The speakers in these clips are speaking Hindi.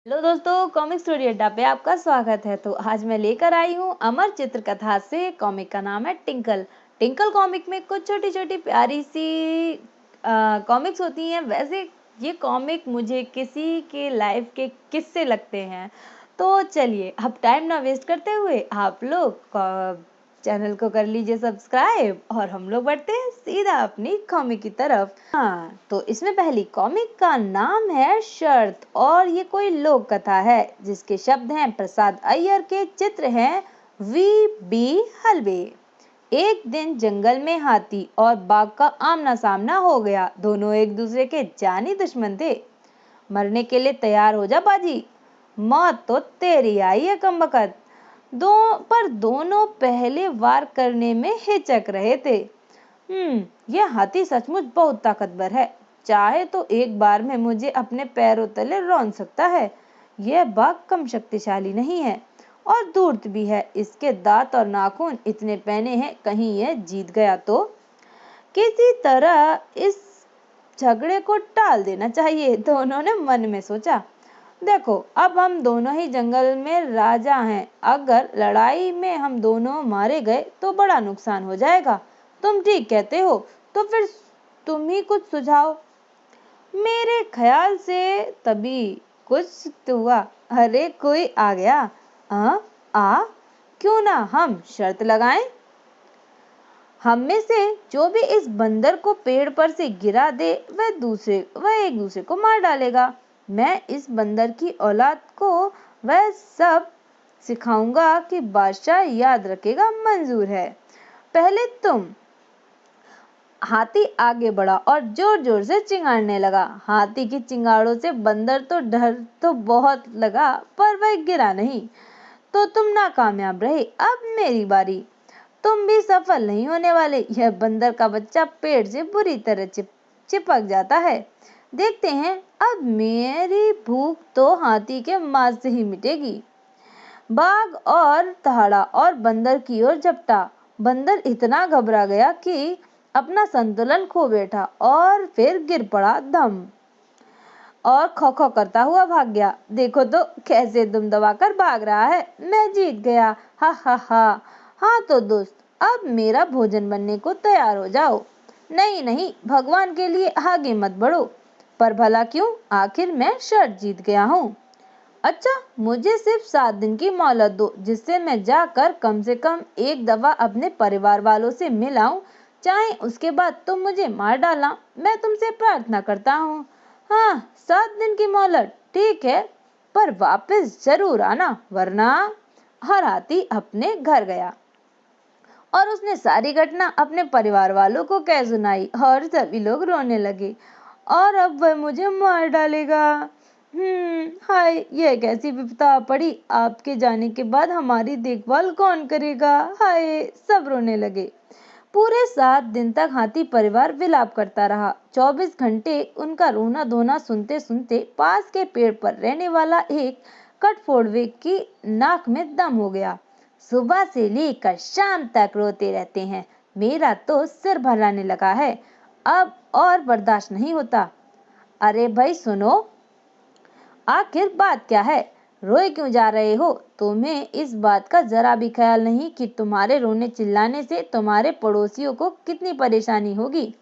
हेलो दोस्तों, कॉमिक स्टोरी अड्डा पे आपका स्वागत है। तो आज मैं लेकर आई हूँ अमर चित्र कथा से। कॉमिक का नाम है टिंकल। टिंकल कॉमिक में कुछ छोटी छोटी प्यारी सी कॉमिक्स होती हैं। वैसे ये कॉमिक मुझे किसी के लाइफ के किस्से लगते हैं। तो चलिए अब टाइम ना वेस्ट करते हुए आप लोग चैनल को कर लीजिए सब्सक्राइब और हम लोग बढ़ते हैं सीधा अपनी कॉमिक की तरफ। हाँ, तो इसमें पहली कॉमिक का नाम है शर्त और ये कोई लोक कथा है जिसके शब्द हैं प्रसाद अय्यर के, चित्र हैं वी बी हलवे। एक दिन जंगल में हाथी और बाघ का आमना सामना हो गया। दोनों एक दूसरे के जानी दुश्मन थे। मरने के लिए तैयार हो जा बाजी, मौत तो तेरी आई है कमबख्त। दोनों पहले वार करने में हिचक रहे थे। यह हाथी सचमुच बहुत ताकतवर है। चाहे तो एक बार में मुझे अपने पैरों तले रौंद सकता है। यह बाघ कम शक्तिशाली नहीं है और धूर्त भी है। इसके दांत और नाखून इतने पैने हैं, कहीं यह जीत गया तो किसी तरह इस झगड़े को टाल देना चाहिए। दोनों ने मन में सोचा। देखो, अब हम दोनों ही जंगल में राजा हैं। अगर लड़ाई में हम दोनों मारे गए तो बड़ा नुकसान हो जाएगा। तुम ठीक कहते हो, तो फिर तुम ही कुछ सुझाओ। मेरे ख्याल से तभी कुछ हुआ। अरे कोई आ गया। क्यों ना हम शर्त लगाएं। हम में से जो भी इस बंदर को पेड़ पर से गिरा दे वह एक दूसरे को मार डालेगा। मैं इस बंदर की औलाद को वह सब सिखाऊंगा कि बादशाह याद रखेगा। मंजूर है। पहले तुम। हाथी आगे बढ़ा और जोर जोर से चिंगाड़ने लगा। हाथी की चिंगाड़ों से बंदर तो डर तो बहुत लगा, पर वह गिरा नहीं। तो तुम नाकामयाब रहे। अब मेरी बारी। तुम भी सफल नहीं होने वाले। यह बंदर का बच्चा पेड़ से बुरी तरह चिपक जाता है। देखते हैं, अब मेरी भूख तो हाथी के मांस से ही मिटेगी। बाघ और दहाड़ा और बंदर की ओर झपटा। बंदर इतना घबरा गया कि अपना संतुलन खो बैठा और फिर गिर पड़ा धम और खो खो करता हुआ भाग गया। देखो तो कैसे दुम दबाकर भाग रहा है। मैं जीत गया। हा हा हा। हाँ तो दोस्त, अब मेरा भोजन बनने को तैयार हो जाओ। नहीं नहीं, भगवान के लिए आगे मत बढ़ो। पर भला क्यों, आखिर मैं शर्त जीत गया हूँ। अच्छा, मुझे सिर्फ 7 दिन की मोहलत दो, जिससे मैं जाकर कम से कम एक दफा अपने परिवार वालों से मिल आऊं। चाहे उसके बाद तुम मुझे मार डालना, मैं तुमसे प्रार्थना करता हूँ। हाँ, 7 दिन की मोहलत ठीक है, पर वापस जरूर आना, वरना। हर हाथी अपने घर गया और उसने सारी घटना अपने परिवार वालों को कह सुनाई और सभी लोग रोने लगे। और अब वह मुझे मार डालेगा। हाय, यह कैसी विपदा पड़ी। आपके जाने के बाद हमारी देखभाल कौन करेगा। हाय, सब रोने लगे। पूरे 7 दिन तक हाथी परिवार विलाप करता रहा। 24 घंटे उनका रोना धोना सुनते सुनते पास के पेड़ पर रहने वाला एक कटफोड़वे की नाक में दम हो गया। सुबह से लेकर शाम तक रोते रहते हैं। मेरा तो सिर भराने लगा है। अब और बर्दाश्त नहीं होता। अरे भाई सुनो, आखिर बात क्या है। रोए क्यों जा रहे हो। तुम्हें इस बात का जरा भी ख्याल नहीं कि तुम्हारे रोने चिल्लाने से तुम्हारे पड़ोसियों को कितनी परेशानी होगी।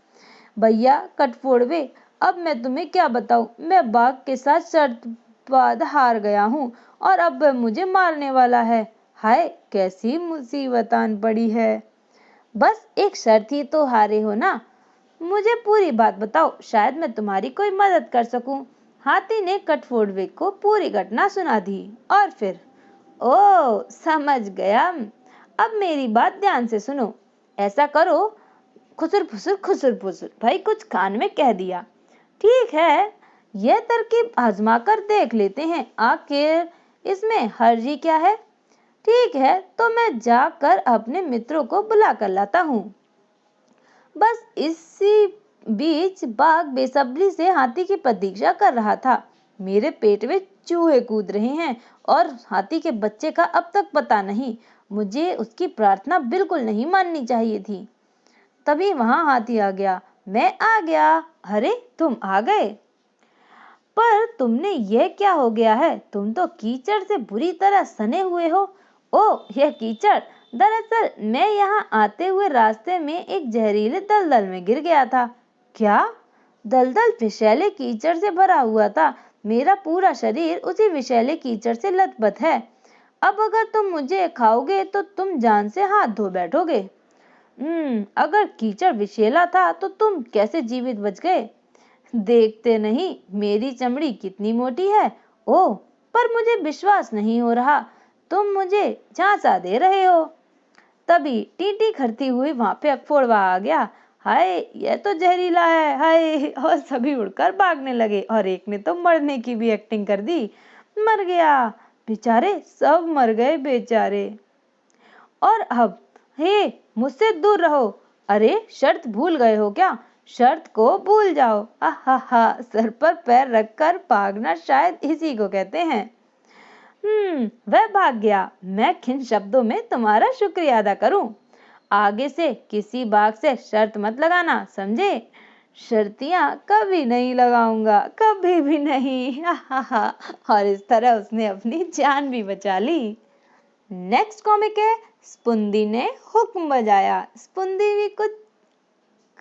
भैया कटफोड़वे, अब मैं तुम्हें क्या बताऊं। मैं बाघ के साथ शर्त बाद हार गया हूँ और अब वह मुझे मारने वाला है। हाय, कैसी मुसीबत आन पड़ी है। बस एक शर्त ही तो हारे हो ना। मुझे पूरी बात बताओ, शायद मैं तुम्हारी कोई मदद कर सकूं। हाथी ने कटफोड़वे को पूरी घटना सुना दी और फिर, ओ समझ गया। अब मेरी बात ध्यान से सुनो। ऐसा करो, खुसुर फुसुर भाई कुछ कान में कह दिया। ठीक है, यह तरकीब आजमा कर देख लेते हैं, आखिर इसमें हर्जी क्या है। ठीक है, तो मैं जाकर अपने मित्रों को बुला कर लाता हूँ। बस इसी बीच बाघ बेसब्री से हाथी की प्रतीक्षा कर रहा था। मेरे पेट में चूहे कूद रहे हैं और हाथी के बच्चे का अब तक पता नहीं। मुझे उसकी प्रार्थना बिल्कुल नहीं माननी चाहिए थी। तभी वहां हाथी आ गया। मैं आ गया। अरे तुम आ गए। पर तुमने यह क्या हो गया है? तुम तो कीचड़ से बुरी तरह सने हुए हो। ओह, यह कीचड़! दरअसल मैं यहाँ आते हुए रास्ते में एक जहरीले दलदल में गिर गया था। क्या? दलदल विषैले कीचड़ से भरा हुआ था। मेरा पूरा शरीर उसी विषैले कीचड़ से लथपथ है। अब अगर तुम मुझे खाओगे तो तुम जान से हाथ धो बैठोगे। अगर कीचड़ विषैला था तो तुम कैसे जीवित बच गए? देखते नहीं मेरी चमड़ी कितनी मोटी है। ओह, पर मुझे विश्वास नहीं हो रहा, तुम मुझे झांसा दे रहे हो। तभी टीटी खरती हुई वहां पे अकफोड़वा आ गया। हाय, यह तो जहरीला है, हाय! और सभी उड़कर भागने लगे और एक ने तो मरने की भी एक्टिंग कर दी। मर गया, बेचारे सब मर गए बेचारे। और अब, हे, मुझसे दूर रहो। अरे, शर्त भूल गए हो क्या? शर्त को भूल जाओ। आहा, सर पर पैर रखकर भागना शायद इसी को कहते हैं। वह भाग गया। मैं किन शब्दों में तुम्हारा शुक्रिया अदा करूं? आगे से किसी बाघ से शर्त मत लगाना, समझे? शर्तियां कभी नहीं लगाऊंगा, कभी भी नहीं। और इस तरह उसने अपनी जान भी बचा ली। नेक्स्ट कॉमिक है स्पूंदी ने हुक्म बजाया। स्पूंदी भी कुछ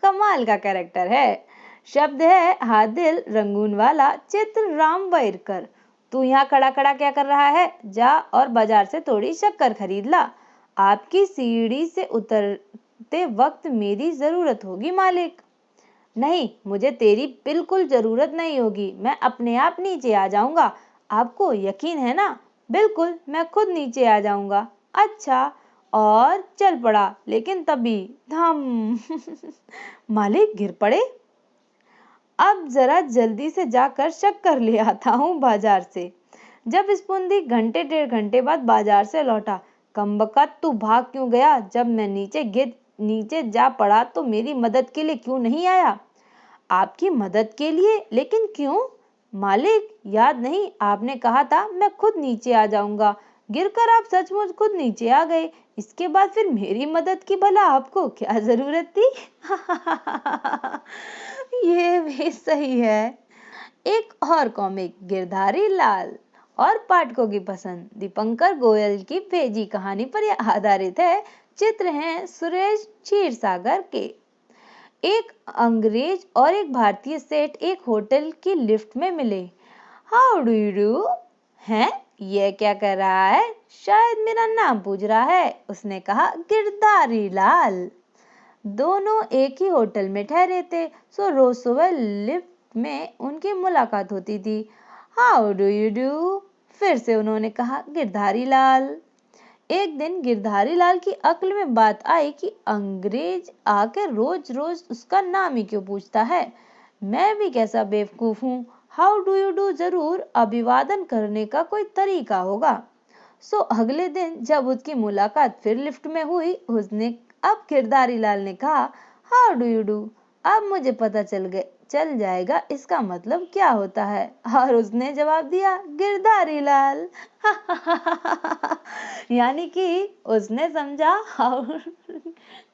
कमाल का कैरेक्टर है। शब्द है हादिल रंगून वाला, चित्र राम वैरकर। तू यहाँ खड़ा खड़ा क्या कर रहा है? जा और बाजार से थोड़ी शक्कर खरीद ला। आपकी सीढ़ी से उतरते वक्त मेरी जरूरत होगी मालिक। नहीं, मुझे तेरी बिल्कुल जरूरत नहीं होगी, मैं अपने आप नीचे आ जाऊंगा। आपको यकीन है ना? बिल्कुल, मैं खुद नीचे आ जाऊंगा। अच्छा, और चल पड़ा, लेकिन तभी धम। मालिक गिर पड़े। अब जरा जल्दी से जाकर शक्कर ले आता हूँ बाजार से। जब स्पूंदी घंटे डेढ़ घंटे बाद बाजार से लौटा, कमबख्त तू भाग क्यों गया? जब मैं नीचे जा पड़ा तो मेरी मदद के लिए क्यों नहीं आया? आपकी मदद के लिए? लेकिन क्यों? मालिक, याद नहीं, आपने कहा था मैं खुद नीचे आ जाऊंगा। गिरकर आप सचमुच खुद नीचे आ गए। इसके बाद फिर मेरी मदद की भला आपको क्या जरूरत थी? ये भी सही है। एक और कॉमिक गिरधारी लाल और पाठकों की पसंद दीपंकर गोयल की भेजी कहानी पर यह आधारित है। चित्र हैं सुरेश क्षीरसागर के। एक अंग्रेज और एक भारतीय सेठ एक होटल की लिफ्ट में मिले। How do you do? हैं, ये क्या कर रहा है? शायद मेरा नाम पूछ रहा है। उसने कहा, गिरधारी लाल। दोनों एक ही होटल में ठहरे थे, सो रोज सुबह लिफ्ट में उनकी मुलाकात होती थी। How do you do? फिर से उन्होंने कहा, गिरधारी लाल। एक दिन गिरधारी लाल की अक्ल में बात आई कि अंग्रेज आकर रोज रोज उसका नाम ही क्यों पूछता है। मैं भी कैसा बेवकूफ हूँ। हाउ डू यू डू जरूर अभिवादन करने का कोई तरीका होगा। सो अगले दिन जब उसकी मुलाकात फिर लिफ्ट में हुई, उसने अब गिरधारी लाल ने कहा, हाउ डू यू डू? अब मुझे पता चल जाएगा इसका मतलब क्या होता है। और उसने जवाब दिया, गिरधारी लाल। यानी कि उसने समझा और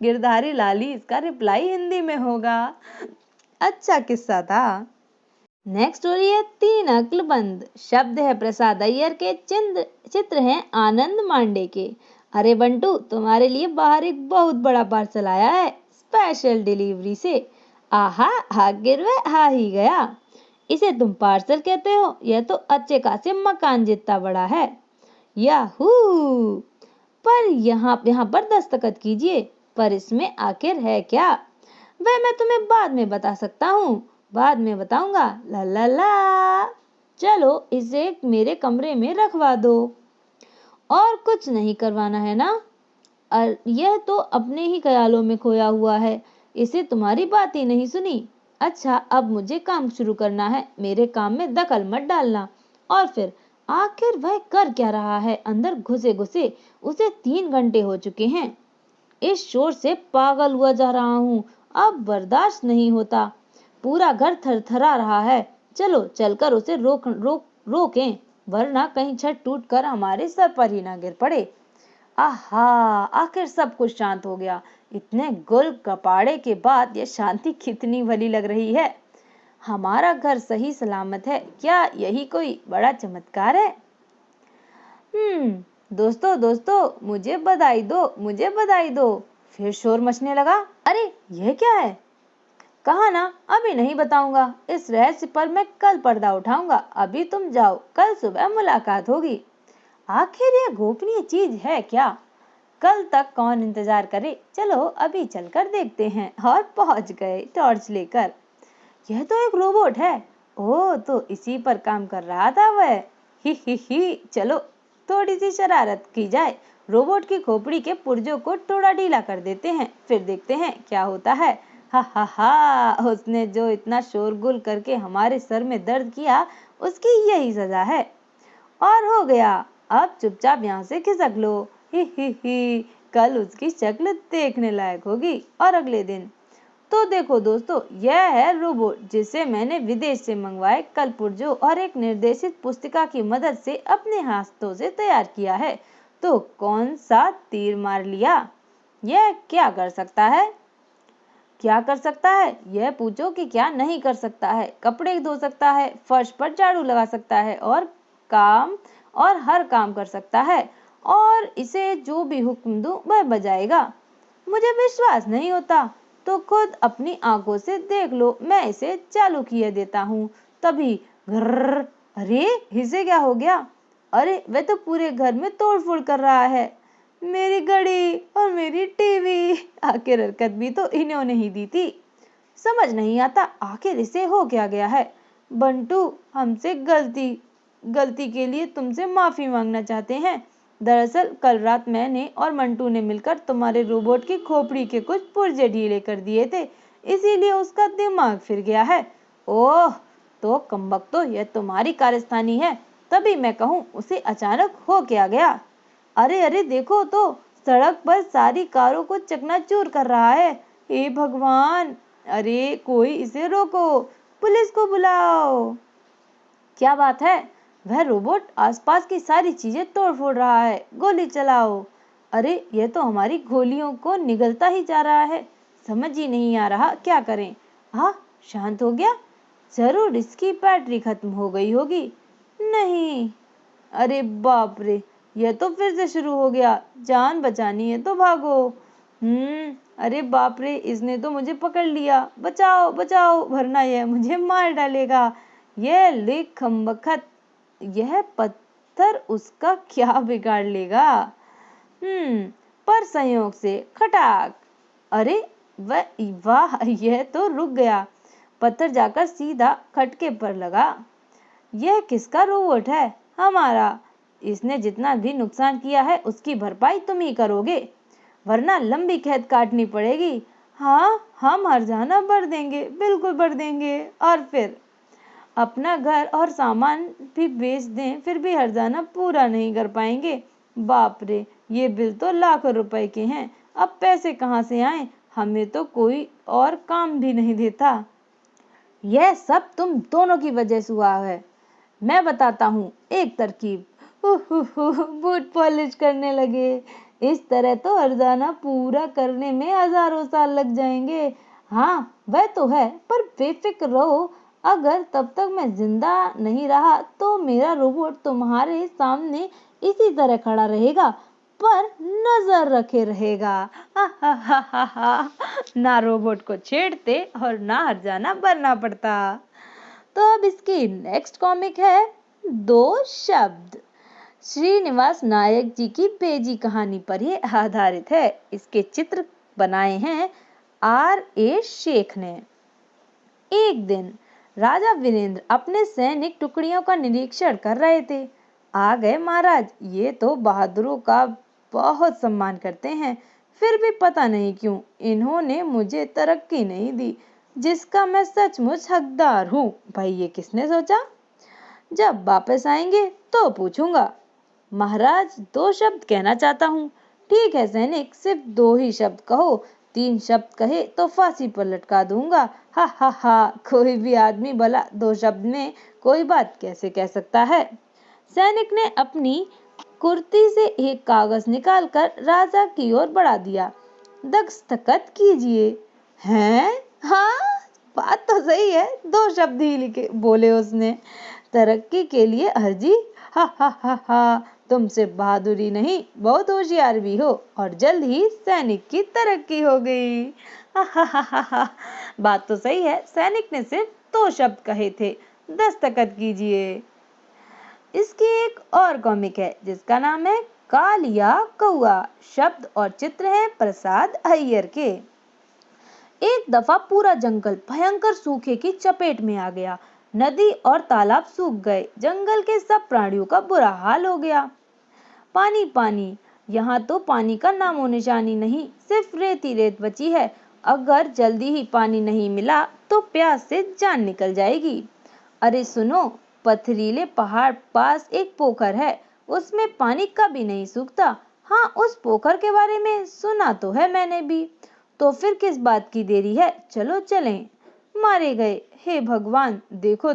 गिरधारी लाल ही इसका रिप्लाई हिंदी में होगा। अच्छा किस्सा था। नेक्स्ट स्टोरी है तीन अक्लबंद। शब्द है प्रसाद अय्यर के, चित्र हैं आनंद मांडे के। अरे बंटू, तुम्हारे लिए बाहर एक बहुत बड़ा पार्सल आया है, स्पेशल डिलीवरी से। आहा, आखिर वह आ ही गया। इसे तुम पार्सल कहते हो? यह तो अच्छे खासे मकान जितना बड़ा है। याहू! पर यहाँ पर दस्तखत कीजिए। पर इसमें आखिर है क्या? वह मैं तुम्हें बाद में बता सकता हूँ। बाद में बताऊंगा। ला ला ला। चलो इसे मेरे कमरे में रखवा दो। और कुछ नहीं करवाना है ना? यह तो अपने ही ख्यालों में खोया हुआ है। इसे तुम्हारी बात ही नहीं सुनी। अच्छा, अब मुझे काम शुरू करना है। मेरे काम में दखल मत डालना। और फिर आखिर वह कर क्या रहा है? अंदर घुसे घुसे उसे 3 घंटे हो चुके हैं। इस शोर से पागल हुआ जा रहा हूँ। अब बर्दाश्त नहीं होता। पूरा घर थरथरा रहा है। चलो चलकर उसे रोकें, वरना कहीं छत टूट कर हमारे सर पर ही ना गिर पड़े। आहा, आखिर सब कुछ शांत हो गया। इतने गुल कपाड़े के बाद यह शांति कितनी भली लग रही है। हमारा घर सही सलामत है। क्या यही कोई बड़ा चमत्कार है? दोस्तों दोस्तों, मुझे बधाई दो, मुझे बधाई दो। फिर शोर मचने लगा। अरे यह क्या है? कहा ना अभी नहीं बताऊंगा। इस रहस्य पर मैं कल पर्दा उठाऊंगा। अभी तुम जाओ, कल सुबह मुलाकात होगी। आखिर यह गोपनीय चीज है क्या? कल तक कौन इंतजार करे। चलो अभी चलकर देखते हैं। और पहुंच गए टॉर्च लेकर। यह तो एक रोबोट है। ओह, तो इसी पर काम कर रहा था वह। ही, चलो थोड़ी सी शरारत की जाए। रोबोट की खोपड़ी के पुर्जों को थोड़ा ढीला कर देते हैं, फिर देखते हैं क्या होता है। हा, उसने जो इतना शोरगुल करके हमारे सर में दर्द किया, उसकी यही सजा है। और हो गया, अब चुपचाप यहाँ से खिसक लो। ही, कल उसकी शक्ल देखने लायक होगी। और अगले दिन तो देखो दोस्तों, यह है रोबोट जिसे मैंने विदेश से मंगवाए कलपुर्जों और एक निर्देशित पुस्तिका की मदद से अपने हाथों से तैयार किया है। तो कौन सा तीर मार लिया? यह क्या कर सकता है? क्या कर सकता है? यह पूछो कि क्या नहीं कर सकता है। कपड़े धो सकता है, फर्श पर झाड़ू लगा सकता है और हर काम कर सकता है। और इसे जो भी हुक्म दूं वह बजाएगा। मुझे विश्वास नहीं होता तो खुद अपनी आंखों से देख लो। मैं इसे चालू किए देता हूँ। तभी घर्र। अरे इसे क्या हो गया? अरे वह तो पूरे घर में तोड़फोड़ कर रहा है। मेरी घड़ी और मेरी टीवी। आखिर हरकत भी तो इन्होंने ही दी थी। समझ नहीं आता आखिर इसे हो क्या गया है। बंटू, हमसे गलती के लिए तुमसे माफी मांगना चाहते हैं। दरअसल कल रात मैंने और मंटू ने मिलकर तुम्हारे रोबोट की खोपड़ी के कुछ पुर्जे ढीले कर दिए थे, इसीलिए उसका दिमाग फिर गया है। ओह, तो कमबख्तो, यह तुम्हारी कारस्तानी है। तभी मैं कहूँ उसे अचानक हो क्या गया। अरे देखो तो, सड़क पर सारी कारों को चकनाचूर कर रहा है। हे भगवान! अरे कोई इसे रोको, पुलिस को बुलाओ। क्या बात है? वह रोबोट आसपास की सारी चीजें तोड़ फोड़ रहा है। गोली चलाओ। अरे यह तो हमारी गोलियों को निगलता ही जा रहा है। समझ ही नहीं आ रहा क्या करें। हाँ, शांत हो गया। जरूर इसकी बैटरी खत्म हो गई होगी। नहीं, अरे बाप रे, यह तो फिर से शुरू हो गया। जान बचानी है तो भागो। अरे बाप रे, इसने तो मुझे पकड़ लिया। बचाओ बचाओ, वरना यह मुझे मार डालेगा। यह लिख खम्बख्त, यह पत्थर उसका क्या बिगाड़ लेगा। पर संयोग से खटाक। अरे वाह, यह तो रुक गया। पत्थर जाकर सीधा खटके पर लगा। यह किसका रोबोट है? हमारा। इसने जितना भी नुकसान किया है उसकी भरपाई तुम ही करोगे, वरना लंबी कैद काटनी पड़ेगी। हाँ, हम हर्जाना भर देंगे, बिल्कुल भर देंगे। और फिर अपना घर और सामान भी बेच दें, फिर भी हर्जाना पूरा नहीं कर पाएंगे। बाप रे, ये बिल तो लाखों रुपए के हैं। अब पैसे कहाँ से आए? हमें तो कोई और काम भी नहीं देता। यह सब तुम दोनों की वजह से हुआ है। मैं बताता हूँ एक तरकीब। बूट पॉलिश करने लगे। इस तरह तो हर्जाना पूरा करने में हजारों साल लग जाएंगे। हाँ वह तो है, पर बेफिक्र रहो, अगर तब तक मैं जिंदा नहीं रहा तो मेरा रोबोट तुम्हारे सामने इसी तरह खड़ा रहेगा, पर नजर रखे रहेगा। ना रोबोट को छेड़ते और ना हर्जाना बनना पड़ता। तो अब इसकी नेक्स्ट कॉमिक है दो शब्द। श्रीनिवास नायक जी की बेजी कहानी पर ये आधारित है। इसके चित्र बनाए हैं R.A. शेख ने। एक दिन राजा वीरेंद्र अपने सैनिक टुकड़ियों का निरीक्षण कर रहे थे। आ गए महाराज, ये तो बहादुरों का बहुत सम्मान करते हैं, फिर भी पता नहीं क्यों इन्होंने मुझे तरक्की नहीं दी, जिसका मैं सचमुच हकदार हूँ। भाई ये किसने सोचा? जब वापस आएंगे तो पूछूंगा। महाराज, दो शब्द कहना चाहता हूँ। ठीक है सैनिक, सिर्फ दो ही शब्द कहो। 3 शब्द कहे तो फांसी पर लटका दूंगा। हा, कोई भी आदमी भला 2 शब्द में कोई बात कैसे कह सकता है? सैनिक ने अपनी कुर्ती से एक कागज निकालकर राजा की ओर बढ़ा दिया। दस्तखत कीजिए। हैं? हाँ, बात तो सही है, 2 शब्द ही लिखे बोले उसने। तरक्की के लिए अर्जी, हा हा हा हा, तुमसे बहादुरी नहीं बहुत होशियार भी हो, और जल्द ही सैनिक की तरक्की हो गई। हा हा हा हा हा। बात तो सही है, सैनिक ने सिर्फ 2 शब्द कहे थे। दस्तखत कीजिए। इसकी एक और कॉमिक है जिसका नाम है कालिया कौआ। शब्द और चित्र हैं प्रसाद अय्यर के। एक दफा पूरा जंगल भयंकर सूखे की चपेट में आ गया। नदी और तालाब सूख गए। जंगल के सब प्राणियों का बुरा हाल हो गया। पानी पानी, यहाँ तो पानी का नामो निशानी नहीं, सिर्फ रेत ही रेत बची है। अगर जल्दी ही पानी नहीं मिला तो प्यास से जान निकल जाएगी। अरे सुनो, पथरीले पहाड़ पास एक पोखर है, उसमें पानी कभी नहीं सूखता। हाँ, उस पोखर के बारे में सुना तो है मैंने भी। तो फिर किस बात की देरी है, चलो चलें। मारे गए, हे भगवान, देखो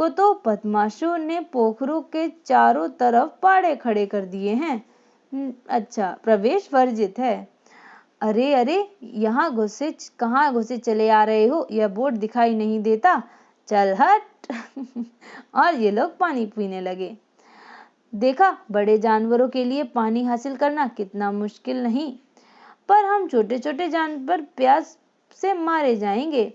तो बदमाशों ने पोखरों के चारों तरफ पाड़े खड़े कर दिए हैं। अच्छा, प्रवेश वर्जित है। अरे अरे, कहाँ घुसे चले आ रहे हो, यह बोर्ड दिखाई नहीं देता। चल हट। और ये लोग पानी पीने लगे। देखा, बड़े जानवरों के लिए पानी हासिल करना कितना मुश्किल नहीं, पर हम छोटे छोटे जानवर प्यास से मारे जाएंगे।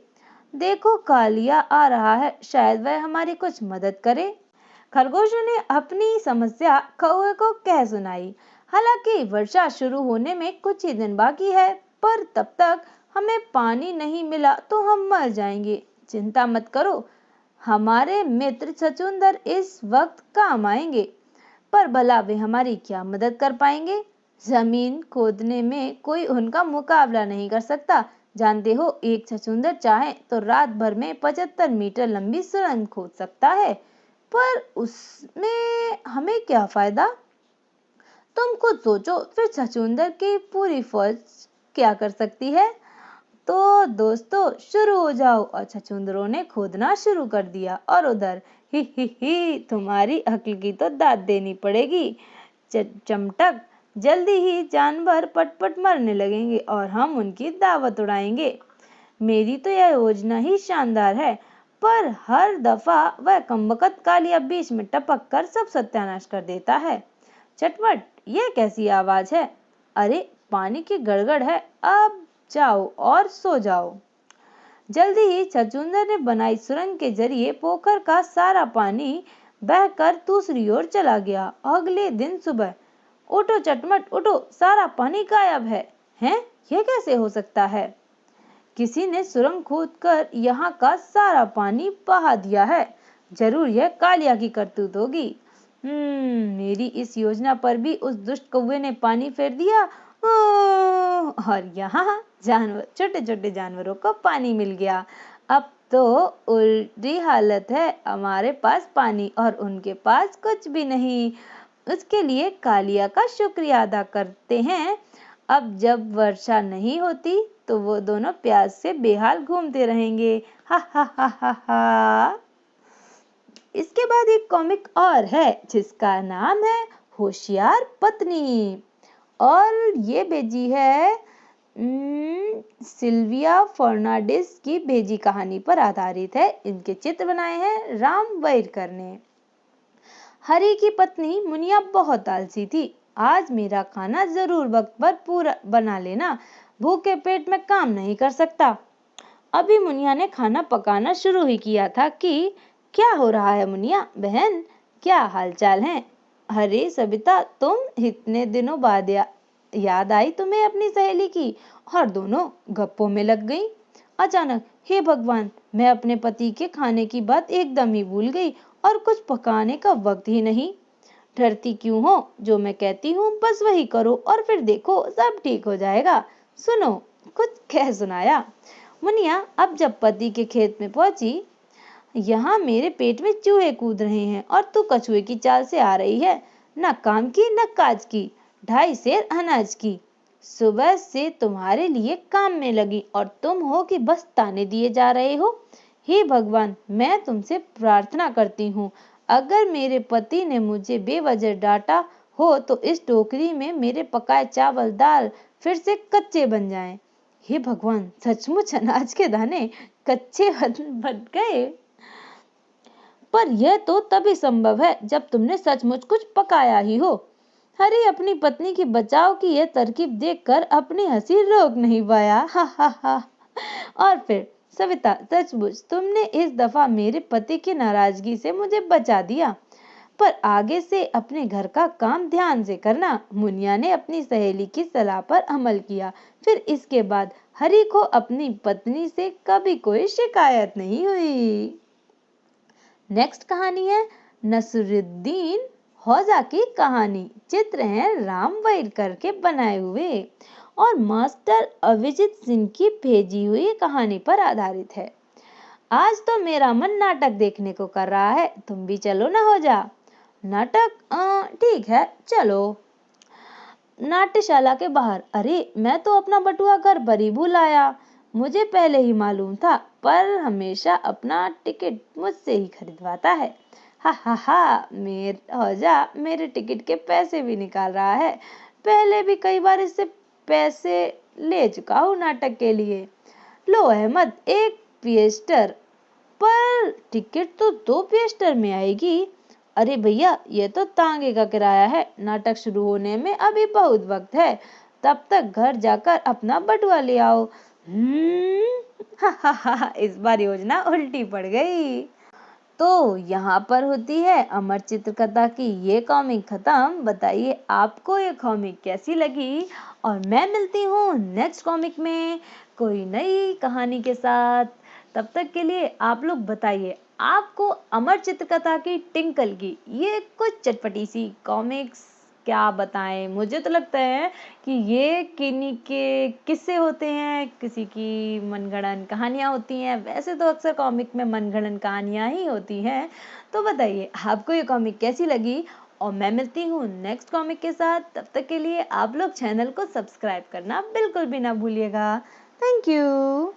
देखो, कालिया आ रहा है, शायद वह हमारी कुछ मदद करे। खरगोशों ने अपनी समस्या कौवे को कह सुनाई। हालांकि वर्षा शुरू होने में कुछ ही दिन बाकी है, पर तब तक हमें पानी नहीं मिला तो हम मर जाएंगे। चिंता मत करो, हमारे मित्र छछूंदर इस वक्त काम आएंगे। पर भला वे हमारी क्या मदद कर पाएंगे? जमीन खोदने में कोई उनका मुकाबला नहीं कर सकता। जानते हो, एक छछूंदर चाहे तो रात भर में 75 मीटर लंबी सुरंग खोद सकता है, पर उसमें हमें क्या फायदा? तुम खुद सोचो, फिर छछूंदर की पूरी फौज क्या कर सकती है? तो दोस्तों, शुरू हो जाओ। और छछूंदरों ने खोदना शुरू कर दिया। और उधर ही तुम्हारी अक्ल की तो दाद देनी पड़ेगी चमटक। जल्दी ही जानवर पटपट मरने लगेंगे और हम उनकी दावत उड़ाएंगे। मेरी तो यह योजना ही शानदार है, पर हर दफा वह कमबख्त कालिया बीच में टपक कर सब सत्यानाश कर देता है। चटपट, यह कैसी आवाज है? अरे, पानी की गड़गड़ है। अब जाओ और सो जाओ। जल्दी ही छछूंदर ने बनाई सुरंग के जरिए पोखर का सारा पानी बहकर दूसरी ओर चला गया। अगले दिन सुबह, उठो चटमट उठो, सारा पानी गायब है। हैं? यह कैसे हो सकता है? किसी ने सुरंग खोदकर यहाँ का सारा पानी बहा दिया है। जरूर यह कालिया की करतूत होगी। मेरी इस योजना पर भी उस दुष्ट कौवे ने पानी फेर दिया। और यहाँ छोटे छोटे जानवरों को पानी मिल गया। अब तो उल्टी हालत है, हमारे पास पानी और उनके पास कुछ भी नहीं। उसके लिए कालिया का शुक्रिया अदा करते हैं। अब जब वर्षा नहीं होती तो वो दोनों प्यास से बेहाल घूमते रहेंगे। हा हा हा हा हा। इसके बाद एक कॉमिक और है जिसका नाम है होशियार पत्नी, और ये भेजी है सिल्विया फर्नांडिस की भेजी कहानी पर आधारित है। इनके चित्र बनाए हैं राम वैरकर ने। हरी की पत्नी मुनिया बहुत आलसी थी। आज मेरा खाना जरूर वक्त पर पूरा बना लेना, भूखे पेट में काम नहीं कर सकता। अभी मुनिया ने खाना पकाना शुरू ही किया था कि क्या हो रहा है मुनिया बहन, क्या हालचाल है? अरे सबिता, तुम इतने दिनों बाद याद आई तुम्हें अपनी सहेली की, और दोनों गप्पों में लग गई। अचानक, हे भगवान, मैं अपने पति के खाने की बात एकदम ही भूल गई और कुछ पकाने का वक्त ही नहीं। डरती क्यों हो? जो मैं कहती हूँ बस वही करो और फिर देखो सब ठीक हो जाएगा। सुनो, कुछ कह सुनाया। मुनिया अब जब पति के खेत में पहुंची, यहाँ मेरे पेट में चूहे कूद रहे हैं और तू कछुए की चाल से आ रही है, न काम की न काज की, 2.5 सेर अनाज की। सुबह से तुम्हारे लिए काम में लगी और तुम हो कि बस ताने दिए जा रहे हो। हे भगवान, मैं तुमसे प्रार्थना करती हूँ, अगर मेरे पति ने मुझे बेवजह डांटा हो तो इस टोकरी में मेरे पकाए चावल दाल फिर से कच्चे बन जाएं। हे भगवान, सचमुच अनाज के दाने कच्चे बन गए। पर यह तो तभी संभव है जब तुमने सचमुच कुछ पकाया ही हो। हरी अपनी पत्नी की बचाव की यह तरकीब देखकर अपनी हंसी रोक नहीं पाया। हा हा हा। और फिर सविता, सचमुच तुमने इस दफा मेरे पति की नाराजगी से मुझे बचा दिया। पर आगे से अपने घर का काम ध्यान से करना। मुनिया ने अपनी सहेली की सलाह पर अमल किया। फिर इसके बाद हरी को अपनी पत्नी से कभी कोई शिकायत नहीं हुई। नेक्स्ट कहानी है नसरुद्दीन हौजा की कहानी। चित्र है राम वैरकर के बनाए हुए और मास्टर अभिजीत सिंह की भेजी हुई कहानी पर आधारित है। आज तो मेरा मन नाटक देखने को कर रहा है, तुम भी चलो ना हो जा। नाटक? ठीक है, चलो। नाट्यशाला के बाहर। अरे, मैं तो अपना बटुआ घर पर ही भूल आया। मुझे पहले ही मालूम था, पर हमेशा अपना टिकट मुझसे ही खरीदवाता है। हा हा हा। मेरा हौजा मेरे टिकट के पैसे भी निकाल रहा है। पहले भी कई बार इससे पैसे ले चुका हूँ नाटक के लिए। लो अहमद, 1 पिएस्टर। पर टिकट तो 2 पिएस्टर में आएगी। अरे भैया, ये तो तांगे का किराया है। नाटक शुरू होने में अभी बहुत वक्त है, तब तक घर जाकर अपना बटुआ ले आओ। इस बार योजना उल्टी पड़ गई। तो यहाँ पर होती है अमर चित्रकथा की ये कॉमिक खत्म। बताइए आपको ये कॉमिक कैसी लगी, और मैं मिलती हूँ नेक्स्ट कॉमिक में कोई नई कहानी के साथ। तब तक के लिए आप लोग बताइए, आपको अमर चित्रकथा की टिंकल की ये कुछ चटपटी सी कॉमिक्स क्या बताएं। मुझे तो लगता है कि ये किन्हीं के किस्से होते हैं, किसी की मनगढ़ंत कहानियां होती हैं। वैसे तो अक्सर कॉमिक में मनगढ़ंत कहानियां ही होती हैं। तो बताइए आपको ये कॉमिक कैसी लगी, और मैं मिलती हूँ नेक्स्ट कॉमिक के साथ। तब तक के लिए आप लोग चैनल को सब्सक्राइब करना बिल्कुल भी ना भूलिएगा। Thank you.